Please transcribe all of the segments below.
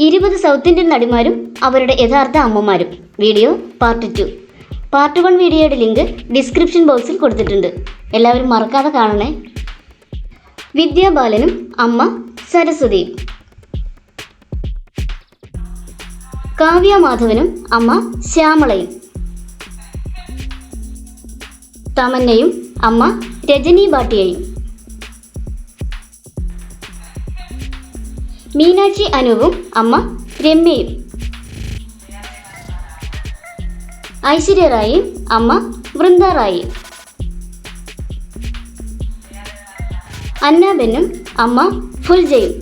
20 south Indian നടിമാരും അവരുടെ യഥാർത്ഥ അമ്മമാരും. Video part 2. പാർട്ട് 1 വീഡിയോയുടെ ലിങ്ക് ഡിസ്ക്രിപ്ഷൻ ബോക്സിൽ കൊടുത്തിട്ടുണ്ട്. എല്ലാവരും മറക്കാതെ കാണണേ. വിദ്യാ ബാലനും അമ്മ സരസ്വതിയും. കാവ്യ മാധവനും അമ്മ ശ്യാമളയും. തമന്നയും അമ്മ രജനി ഭാട്ടിയയും. മീനാക്ഷി അനൂപും അമ്മ രമ്യയും. ഐശ്വര്യ റായിയും അമ്മ വൃന്ദ റായിയും. അന്നാബെന്നും അമ്മ ഫുൽജയും.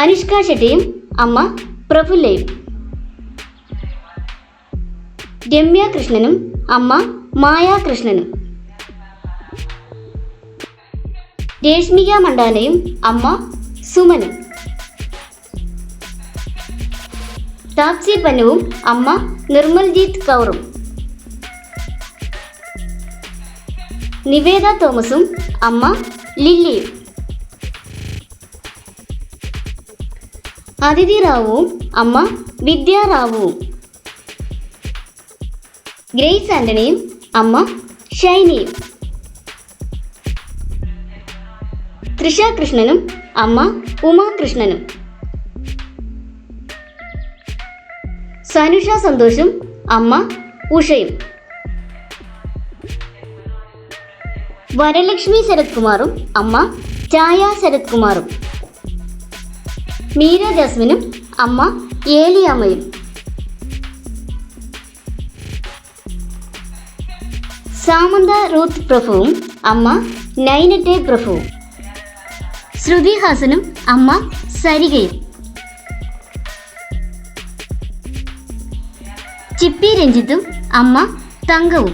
അനുഷ്ക ഷെട്ടിയും അമ്മ പ്രഫുല്ലയും. രമ്യ കൃഷ്ണനും അമ്മ മായ കൃഷ്ണനും. രേഷ്മിക മണ്ടാനയും അമ്മ സുമനും. താപ്സി പന്നുവും അമ്മ നിർമ്മൽജീത് കൗറും. നിവേദ തോമസും അമ്മ ലില്ലിയും. അതിഥി റാവുവും അമ്മ വിദ്യാ റാവുവും. ഗ്രേസ് ആന്റണിയും അമ്മ ഷൈനിയും. തൃഷ കൃഷ്ണനും അമ്മ ഉമാ കൃഷ്ണനും. സനുഷ സന്തോഷും അമ്മ ഉഷയും. വരലക്ഷ്മി ശരത് കുമാറും അമ്മ ഛായ ശരത് കുമാറും. മീര ജാസ്മിനും അമ്മ ഏലിയാമ്മയും. സാമന്ത റൂത്ത് പ്രഭുവും അമ്മ നൈനറ്റെ പ്രഭുവും. ശ്രുതി ഹാസനും അമ്മ സരികയും. ചിപ്പി രഞ്ജിത്തും അമ്മ തങ്കവും.